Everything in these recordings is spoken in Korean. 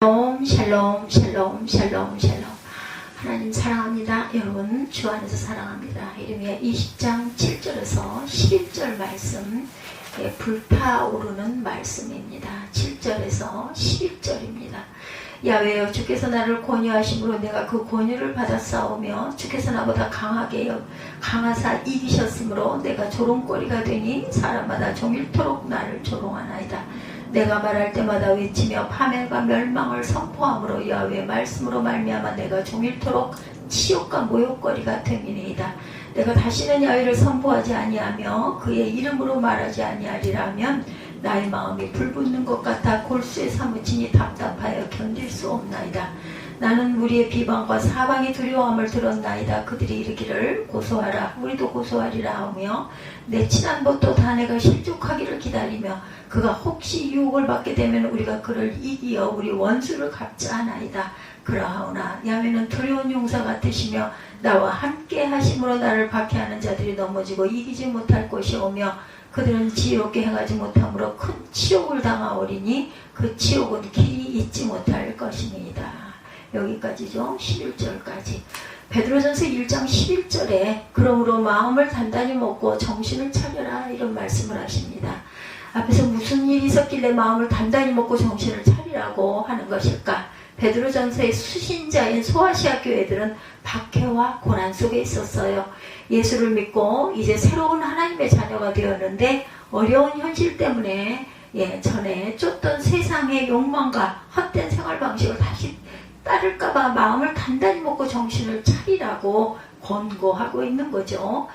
샬롬 샬롬 샬롬 샬롬 샬롬. 하나님 사랑합니다. 여러분 주 안에서 사랑합니다. 이르미야 20장 7절에서 11절 말씀, 불타오르는 말씀입니다. 7절에서 11절입니다. 야훼여, 주께서 나를 권유하심으로 내가 그 권유를 받아 싸우며 주께서 나보다 강하사 이기셨으므로 내가 조롱거리가 되니 사람마다 종일토록 나를 조롱하나이다. 내가 말할 때마다 외치며 파멸과 멸망을 선포함으로 야훼의 말씀으로 말미암아 내가 종일토록 치욕과 모욕거리가 됨이니이다. 내가 다시는 야훼를 선포하지 아니하며 그의 이름으로 말하지 아니하리라면 나의 마음이 불붙는 것 같아 골수에 사무치니 답답하여 견딜 수 없나이다. 나는 무리의 비방과 사방의 두려움을 들었나이다. 그들이 이르기를 고소하라, 우리도 고소하리라 하며 내 친한 벗도 다내가 실족하기를 기다리며 그가 혹시 유혹을 받게 되면 우리가 그를 이기어 우리 원수를 갚자 하나이다. 그러하오나 야훼는 두려운 용사 같으시며 나와 함께 하심으로 나를 박해하는 자들이 넘어지고 이기지 못할 것이 오며 그들은 지혜롭게 행하지 못함으로 큰 치욕을 당하오리니 그 치욕은 길이 잊지 못할 것입니다. 여기까지죠. 11절까지. 베드로전서 1장 11절에 그러므로 마음을 단단히 먹고 정신을 차려라, 이런 말씀을 하십니다. 앞에서 무슨 일이 있었길래 마음을 단단히 먹고 정신을 차리라고 하는 것일까? 베드로전서의 수신자인 소아시아 교회들은 박해와 고난 속에 있었어요. 예수를 믿고 이제 새로운 하나님의 자녀가 되었는데 어려운 현실 때문에 전에 쫓던 세상의 욕망과 헛된 생활 방식을 다시 따를까봐 마음을 단단히 먹고 정신을 차리라고 권고하고 있는 거죠.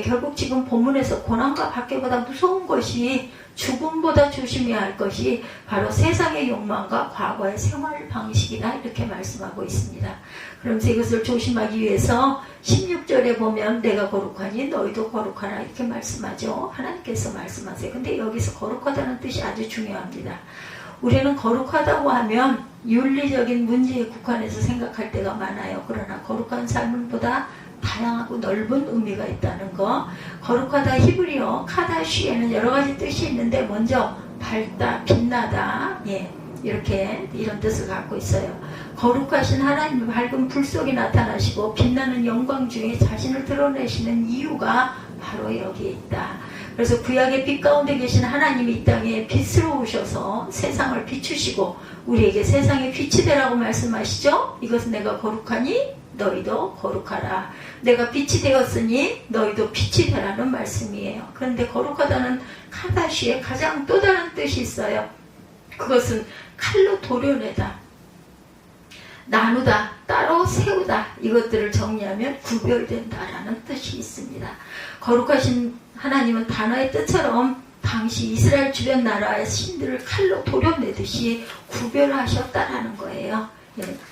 결국 지금 본문에서 고난과 박해보다 무서운 것이, 죽음보다 조심해야 할 것이 바로 세상의 욕망과 과거의 생활 방식이다, 이렇게 말씀하고 있습니다. 그러면서 이것을 조심하기 위해서 16절에 보면 내가 거룩하니 너희도 거룩하라, 이렇게 말씀하죠. 하나님께서 말씀하세요. 근데 여기서 거룩하다는 뜻이 아주 중요합니다. 우리는 거룩하다고 하면 윤리적인 문제에 국한해서 생각할 때가 많아요. 그러나 거룩한 삶은 보다 다양하고 넓은 의미가 있다는 거. 거룩하다, 히브리어 카다시에는 여러 가지 뜻이 있는데 먼저 밝다, 빛나다, 이런 뜻을 갖고 있어요. 거룩하신 하나님의 밝은 불 속에 나타나시고 빛나는 영광 중에 자신을 드러내시는 이유가 바로 여기에 있다. 그래서 구약의 빛 가운데 계신 하나님이 이 땅에 빛으로 오셔서 세상을 비추시고 우리에게 세상의 빛이 되라고 말씀하시죠. 이것은 내가 거룩하니 너희도 거룩하라. 내가 빛이 되었으니 너희도 빛이 되라는 말씀이에요. 그런데 거룩하다는 카다시에 가장 또 다른 뜻이 있어요. 그것은 칼로 도려내다, 나누다, 따로 세우다, 이것들을 정리하면 구별된다라는 뜻이 있습니다. 거룩하신 하나님은 단어의 뜻처럼 당시 이스라엘 주변 나라의 신들을 칼로 도려내듯이 구별하셨다라는 거예요.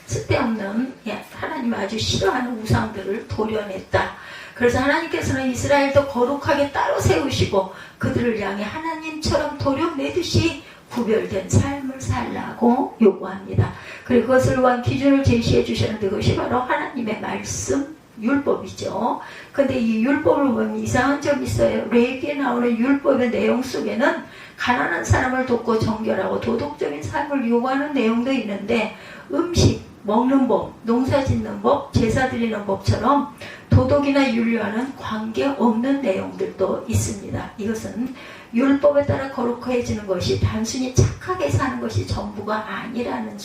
쓸데없는, 하나님 아주 싫어하는 우상들을 도려냈다. 그래서 하나님께서는 이스라엘도 거룩하게 따로 세우시고 그들을 향해 하나님처럼 도려내듯이 구별된 삶을 살라고 요구합니다. 그리고 그것을 위한 기준을 제시해 주셨는데 그것이 바로 하나님의 말씀, 율법이죠. 근데 이 율법을 보면 이상한 점이 있어요. 레위기에 나오는 율법의 내용 속에는 가난한 사람을 돕고 정결하고 도덕적인 삶을 요구하는 내용도 있는데 음식, 먹는 법, 농사 짓는 법, 제사 드리는 법처럼 도덕이나 윤리와는 관계없는 내용들도 있습니다. 이것은 율법에 따라 거룩해지는 것이 단순히 착하게 사는 것이 전부가 아니라는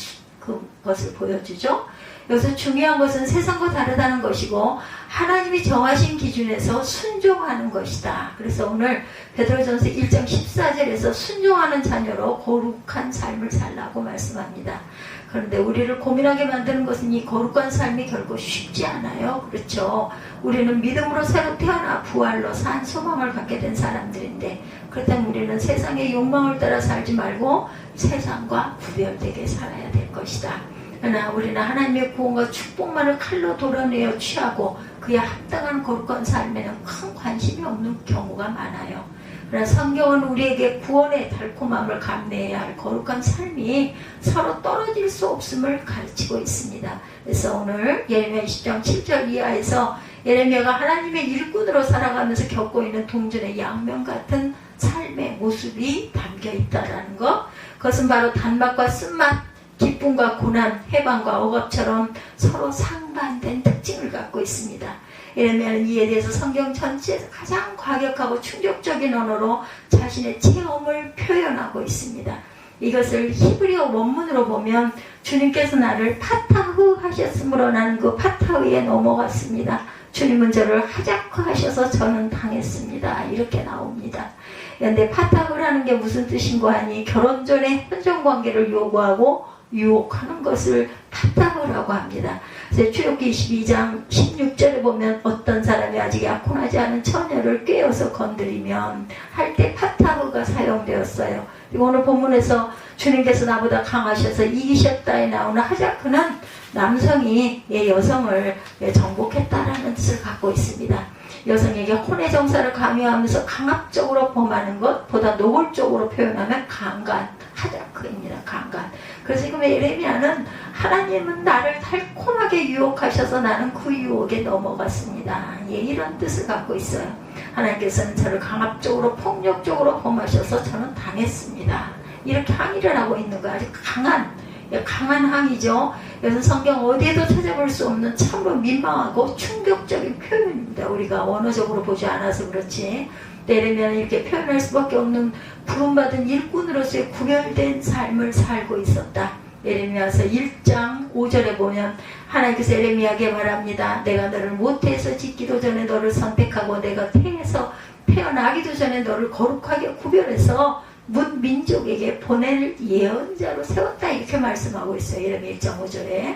것을 보여주죠. 여기서 중요한 것은 세상과 다르다는 것이고 하나님이 정하신 기준에서 순종하는 것이다. 그래서 오늘 베드로전서 1장 14절에서 순종하는 자녀로 거룩한 삶을 살라고 말씀합니다. 그런데 우리를 고민하게 만드는 것은 이 거룩한 삶이 결코 쉽지 않아요. 그렇죠? 우리는 믿음으로 새로 태어나 부활로 산 소망을 갖게 된 사람들인데 그렇다면 우리는 세상의 욕망을 따라 살지 말고 세상과 구별되게 살아야 될 것이다. 그러나 우리는 하나님의 구원과 축복만을 칼로 도려내어 취하고 그에 합당한 거룩한 삶에는 큰 관심이 없는 경우가 많아요. 그러나 성경은 우리에게 구원의 달콤함을 감내해야 할 거룩한 삶이 서로 떨어질 수 없음을 가르치고 있습니다. 그래서 오늘 예레미야 20장 7절 이하에서 예레미야가 하나님의 일꾼으로 살아가면서 겪고 있는 동전의 양면 같은 삶의 모습이 담겨 있다는 것, 그것은 바로 단맛과 쓴맛, 기쁨과 고난, 해방과 억압처럼 서로 상반된 특징을 갖고 있습니다. 예레미야는 이에 대해서 성경 전체에서 가장 과격하고 충격적인 언어로 자신의 체험을 표현하고 있습니다. 이것을 히브리어 원문으로 보면 주님께서 나를 파타흐 하셨으므로 나는 그 파타흐에 넘어갔습니다. 주님은 저를 하자크 하셔서 저는 당했습니다. 이렇게 나옵니다. 그런데 파타흐라는 게 무슨 뜻인고 하니 결혼 전에 혼전관계를 요구하고 유혹하는 것을 파타흐라고 합니다. 그래서 출애굽기 22장 16절에 보면 어떤 사람이 아직 약혼하지 않은 처녀를 꿰어서 건드리면 할 때 파타흐가 사용되었어요. 그리고 오늘 본문에서 주님께서 나보다 강하셔서 이기셨다에 나오는 하자크는 남성이 여성을 정복했다라는 뜻을 갖고 있습니다. 여성에게 혼의 정사를 강요하면서 강압적으로 범하는 것보다 노골적으로 표현하면 강간, 하자크입니다. 강간. 그래서 지금 예레미야는 하나님은 나를 달콤하게 유혹하셔서 나는 그 유혹에 넘어갔습니다. 이런 뜻을 갖고 있어요. 하나님께서는 저를 강압적으로 폭력적으로 범하셔서 저는 당했습니다. 이렇게 항의를 하고 있는 거예요. 아주 강한 항의죠. 그래서 성경 어디에도 찾아볼 수 없는 참으로 민망하고 충격적인 표현입니다. 우리가 원어적으로 보지 않아서 그렇지. 예레미야는 이렇게 표현할 수밖에 없는 부름받은 일꾼으로서의 구별된 삶을 살고 있었다. 예레미야서 1장 5절에 보면 하나님께서 예레미야에게 말합니다. 내가 너를 모태에서 짓기도 전에 너를 선택하고 내가 태어나기도 전에 너를 거룩하게 구별해서 문 민족에게 보낼 예언자로 세웠다. 이렇게 말씀하고 있어요. 예레미야 1.5절에.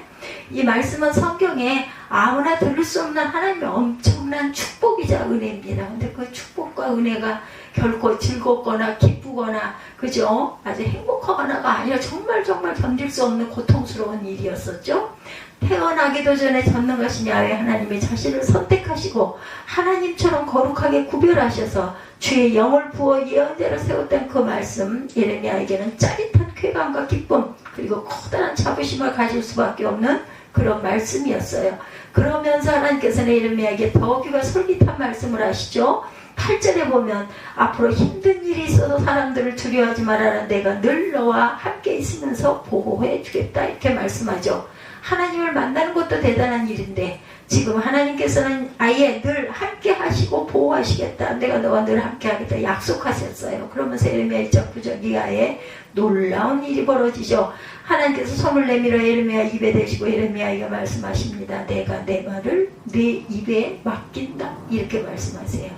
이 말씀은 성경에 아무나 들을 수 없는 하나님의 엄청난 축복이자 은혜입니다. 근데 그 축복과 은혜가 결코 즐겁거나 기쁘거나 그죠? 아주 행복하거나가 아니라 정말 견딜 수 없는 고통스러운 일이었었죠. 태어나기도 전에 전능하신 야훼 하나님이 자신을 선택하시고 하나님처럼 거룩하게 구별하셔서 주의 영을 부어 예언자로 세웠던 그 말씀, 예레미야에게는 짜릿한 쾌감과 기쁨 그리고 커다란 자부심을 가질 수밖에 없는 그런 말씀이었어요. 그러면서 하나님께서는 예레미야에게 더 귀가 솔깃한 말씀을 하시죠. 8절에 보면 앞으로 힘든 일이 있어도 사람들을 두려워하지 말아라. 내가 늘 너와 함께 있으면서 보호해 주겠다. 이렇게 말씀하죠. 하나님을 만나는 것도 대단한 일인데 지금 하나님께서는 아예 늘 함께 하시고 보호하시겠다. 내가 너와 늘 함께 하겠다. 약속하셨어요. 그러면서 예레미야 1.9절 이하에 놀라운 일이 벌어지죠. 하나님께서 손을 내밀어 예레미야 입에 대시고 예레미야에게 말씀하십니다. 내가 내 말을 네 입에 맡긴다. 이렇게 말씀하세요.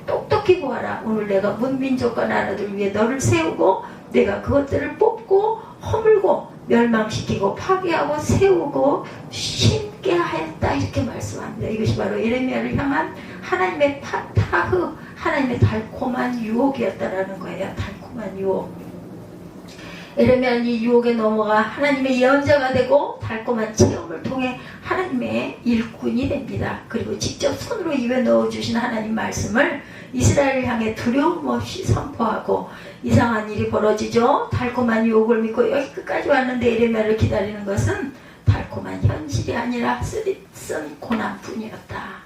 똑똑히 보아라. 오늘 내가 문민족과 나라들 위해 너를 세우고 내가 그것들을 뽑고 허물고 멸망시키고 파괴하고 세우고 심게 하였다. 이렇게 말씀합니다. 이것이 바로 예레미야를 향한 하나님의 파타흐, 하나님의 달콤한 유혹이었다라는 거예요. 달콤한 유혹. 예레미야는 이 유혹에 넘어가 하나님의 예언자가 되고 달콤한 체험을 통해 하나님의 일꾼이 됩니다. 그리고 직접 손으로 입에 넣어주신 하나님 말씀을 이스라엘을 향해 두려움 없이 선포하고 이상한 일이 벌어지죠. 달콤한 유혹을 믿고 여기 끝까지 왔는데 예레미야를 기다리는 것은 달콤한 현실이 아니라 쓰디쓴 고난뿐이었다.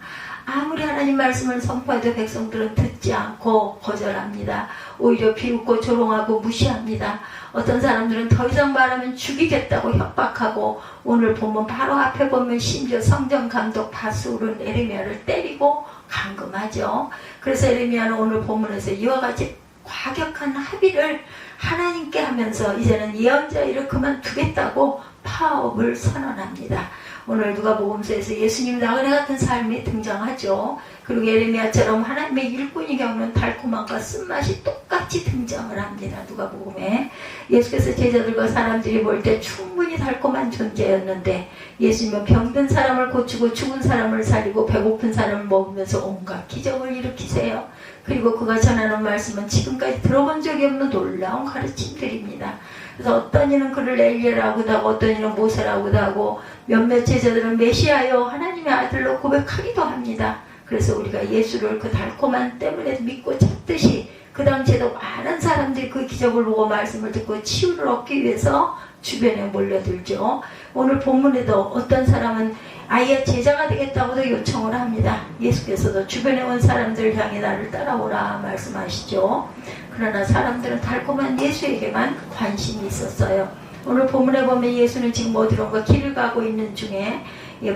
아무리 하나님 말씀을 선포해도 백성들은 듣지 않고 거절합니다. 오히려 비웃고 조롱하고 무시합니다. 어떤 사람들은 더 이상 말하면 죽이겠다고 협박하고 오늘 보면 바로 앞에 보면 심지어 성전감독 바스울은 예레미야를 때리고 감금하죠. 그래서 예레미야는 오늘 본문에서 이와 같이 과격한 합의를 하나님께 하면서 이제는 예언자 일을 그만두겠다고 파업을 선언합니다. 오늘 누가복음서에서 예수님 나그네 같은 삶이 등장하죠. 그리고 예레미야처럼 하나님의 일꾼이 겪는 달콤함과 쓴맛이 똑같이 등장을 합니다. 누가복음에 예수께서 제자들과 사람들이 볼 때 충분히 달콤한 존재였는데 예수님은 병든 사람을 고치고 죽은 사람을 살리고 배고픈 사람을 먹으면서 온갖 기적을 일으키세요. 그리고 그가 전하는 말씀은 지금까지 들어본 적이 없는 놀라운 가르침들입니다. 그래서 어떤 이는 그를 엘리야라고도 하고 어떤 이는 모세라고도 하고 몇몇 제자들은 메시아여 하나님의 아들로 고백하기도 합니다. 그래서 우리가 예수를 그 달콤한 때문에 믿고 찾듯이 그 당시에도 많은 사람들이 그 기적을 보고 말씀을 듣고 치유를 얻기 위해서 주변에 몰려들죠. 오늘 본문에도 어떤 사람은 아예 제자가 되겠다고도 요청을 합니다. 예수께서도 주변에 온 사람들을 향해 나를 따라오라 말씀하시죠. 그러나 사람들은 달콤한 예수에게만 관심이 있었어요. 오늘 본문에 보면 예수는 지금 어디론가 길을 가고 있는 중에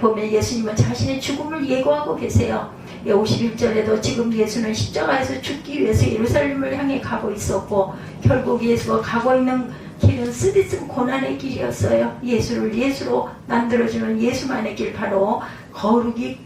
보면 예수님은 자신의 죽음을 예고하고 계세요. 51절에도 지금 예수는 십자가에서 죽기 위해서 예루살렘을 향해 가고 있었고 결국 예수가 가고 있는 길은 쓰디쓴 고난의 길이었어요. 예수를 예수로 만들어주는 예수만의 길, 바로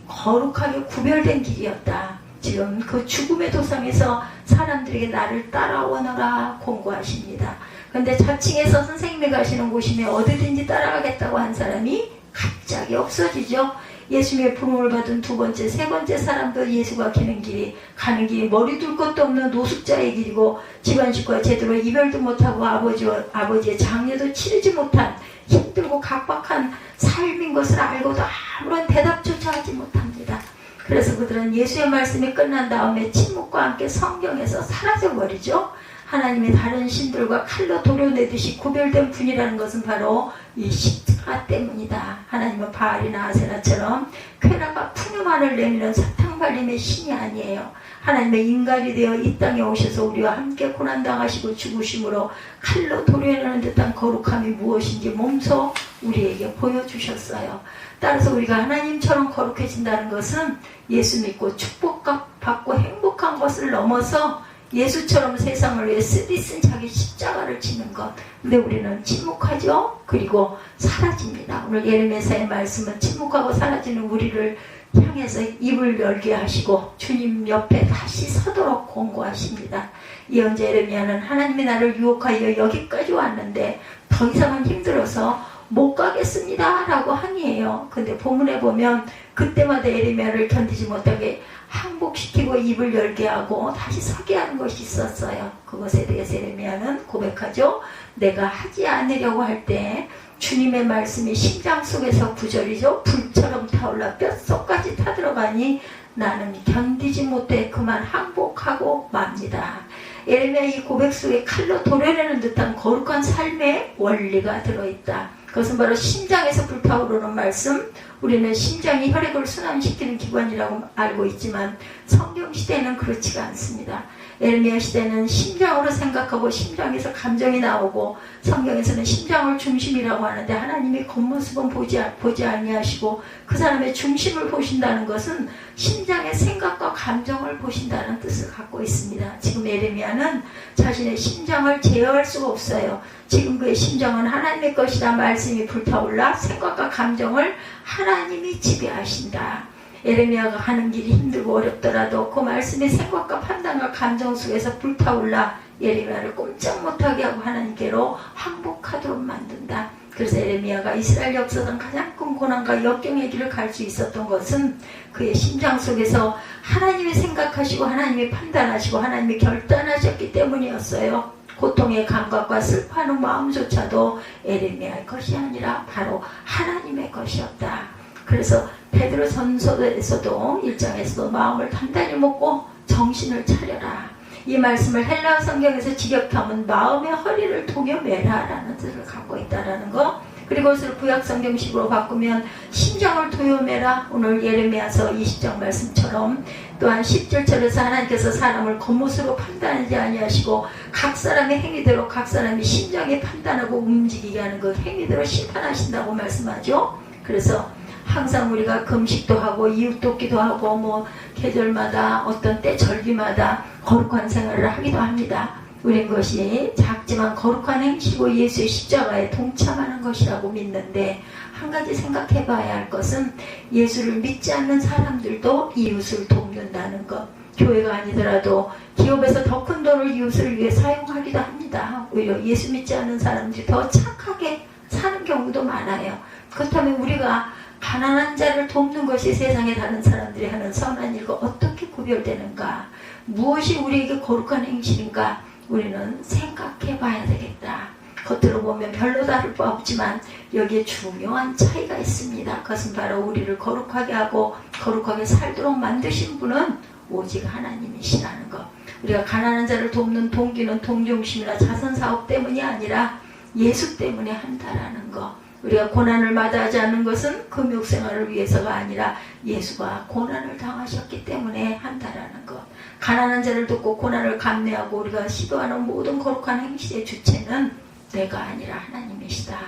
거룩하게 구별된 길이었다. 지금 그 죽음의 도상에서 사람들에게 나를 따라오너라 공고하십니다. 그런데 자칭해서 선생님이 가시는 곳이면 어디든지 따라가겠다고 한 사람이 갑자기 없어지죠. 예수님의 부름을 받은 두 번째, 세 번째 사람도 예수가 가는 길이 머리 둘 것도 없는 노숙자의 길이고 집안식과 제대로 이별도 못하고 아버지의 장례도 치르지 못한 힘들고 각박한 삶인 것을 알고도 아무런 대답조차 하지 못합니다. 그래서 그들은 예수의 말씀이 끝난 다음에 침묵과 함께 성경에서 사라져버리죠. 하나님의 다른 신들과 칼로 도려내듯이 구별된 분이라는 것은 바로 이 십자가 때문이다. 하나님은 바알이나 아세라처럼 쾌락과 풍요만을 내미는 사탕발림의 신이 아니에요. 하나님의 인간이 되어 이 땅에 오셔서 우리와 함께 고난당하시고 죽으심으로 칼로 도려내는 듯한 거룩함이 무엇인지 몸소 우리에게 보여주셨어요. 따라서 우리가 하나님처럼 거룩해진다는 것은 예수 믿고 축복받고 행복한 것을 넘어서 예수처럼 세상을 위해 쓰디쓴 자기 십자가를 지는 것. 근데 우리는 침묵하죠. 그리고 사라집니다. 오늘 예레미야서의 말씀은 침묵하고 사라지는 우리를 향해서 입을 열게 하시고 주님 옆에 다시 서도록 공고하십니다. 이언제 예레미야는 하나님이 나를 유혹하여 여기까지 왔는데 더 이상은 힘들어서 못 가겠습니다 라고 항의해요. 근데 본문에 보면 그때마다 예레미야를 견디지 못하게 항복시키고 입을 열게 하고 다시 서게 하는 것이 있었어요. 그것에 대해서 예레미야는 고백하죠. 내가 하지 않으려고 할 때 주님의 말씀이 심장 속에서 구절이죠. 불처럼 타올라 뼛속까지 타들어가니 나는 견디지 못해 그만 항복하고 맙니다. 예레미야 이 고백 속에 칼로 도려내는 듯한 거룩한 삶의 원리가 들어있다. 그것은 바로 심장에서 불타오르는 말씀. 우리는 심장이 혈액을 순환시키는 기관이라고 알고 있지만 성경 시대에는 그렇지가 않습니다. 예레미야 시대는 심장으로 생각하고 심장에서 감정이 나오고 성경에서는 심장을 중심이라고 하는데 하나님이 겉모습은 보지 아니하시고 그 사람의 중심을 보신다는 것은 심장의 생각과 감정을 보신다는 뜻을 갖고 있습니다. 지금 예레미야는 자신의 심장을 제어할 수가 없어요. 지금 그의 심정은 하나님의 것이다. 말씀이 불타올라 생각과 감정을 하나님이 지배하신다. 예레미야가 가는 길이 힘들고 어렵더라도 그 말씀의 생각과 판단과 감정 속에서 불타올라 예레미야를 꼼짝 못하게 하고 하나님께로 항복하도록 만든다. 그래서 예레미야가 이스라엘 역사상 가장 큰 고난과 역경의 길을 갈 수 있었던 것은 그의 심장 속에서 하나님이 생각하시고 하나님이 판단하시고 하나님이 결단하셨기 때문이었어요. 고통의 감각과 슬퍼하는 마음조차도 예레미야의 것이 아니라 바로 하나님의 것이었다. 그래서 베드로 전서에서도 1장에서도 마음을 단단히 먹고 정신을 차려라. 이 말씀을 헬라어 성경에서 직역하면 마음의 허리를 동여매라 라는 뜻을 갖고 있다는 거. 그리고 그것을 구약 성경식으로 바꾸면 심장을 동여매라. 오늘 예레미야서 20장 말씀처럼 또한 10절처럼서 하나님께서 사람을 겉모습으로 판단하지 아니하시고 각 사람의 행위대로 각 사람이 심장에 판단하고 움직이게 하는 그 행위대로 심판하신다고 말씀하죠. 그래서 항상 우리가 금식도 하고 이웃 돕기도 하고 계절마다 어떤 때 절기마다 거룩한 생활을 하기도 합니다. 우린 것이 작지만 거룩한 행실이고 예수의 십자가에 동참하는 것이라고 믿는데 한 가지 생각해 봐야 할 것은 예수를 믿지 않는 사람들도 이웃을 돕는다는 것. 교회가 아니더라도 기업에서 더 큰 돈을 이웃을 위해 사용하기도 합니다. 오히려 예수 믿지 않는 사람들이 더 착하게 사는 경우도 많아요. 그렇다면 우리가 가난한 자를 돕는 것이 세상의 다른 사람들이 하는 선한 일과 어떻게 구별되는가? 무엇이 우리에게 거룩한 행실인가? 우리는 생각해 봐야 되겠다. 겉으로 보면 별로 다를 바 없지만 여기에 중요한 차이가 있습니다. 그것은 바로 우리를 거룩하게 하고 거룩하게 살도록 만드신 분은 오직 하나님이시라는 것. 우리가 가난한 자를 돕는 동기는 동정심이나 자선사업 때문이 아니라 예수 때문에 한다라는 것. 우리가 고난을 마다하지 않는 것은 금욕생활을 위해서가 아니라 예수가 고난을 당하셨기 때문에 한다라는 것. 가난한 자를 돕고 고난을 감내하고 우리가 시도하는 모든 거룩한 행실의 주체는 내가 아니라 하나님이시다.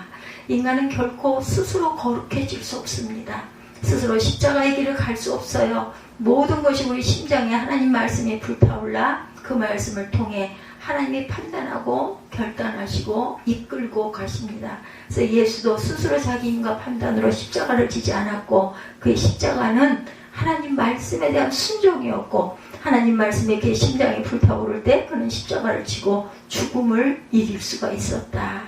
인간은 결코 스스로 거룩해질 수 없습니다. 스스로 십자가의 길을 갈 수 없어요. 모든 것이 우리 심장에 하나님 말씀이 불타올라 그 말씀을 통해 하나님이 판단하고 결단하시고 이끌고 가십니다. 그래서 예수도 스스로 자기 힘과 판단으로 십자가를 지지 않았고 그의 십자가는 하나님 말씀에 대한 순종이었고 하나님 말씀에 그의 심장이 불타오를 때 그는 십자가를 지고 죽음을 이길 수가 있었다.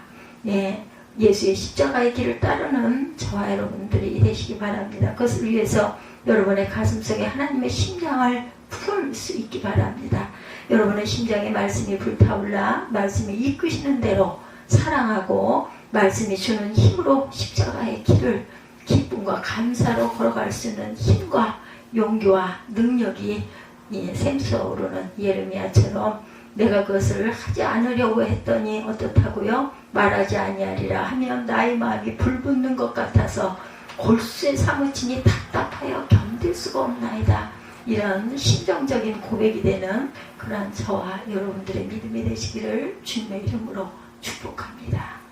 예, 예수의 십자가의 길을 따르는 저와 여러분들이 되시기 바랍니다. 그것을 위해서 여러분의 가슴속에 하나님의 심장을 풀 수 있기 바랍니다. 여러분의 심장에 말씀이 불타올라 말씀이 이끄시는 대로 사랑하고 말씀이 주는 힘으로 십자가의 길을 기쁨과 감사로 걸어갈 수 있는 힘과 용기와 능력이 샘솟아오르는 예레미야처럼 내가 그것을 하지 않으려고 했더니 어떻다고요? 말하지 아니하리라 하면 나의 마음이 불붙는 것 같아서 골수에 사무치니 답답하여 견딜 수가 없나이다. 이런 심정적인 고백이 되는 그러한 저와 여러분들의 믿음이 되시기를 주님의 이름으로 축복합니다.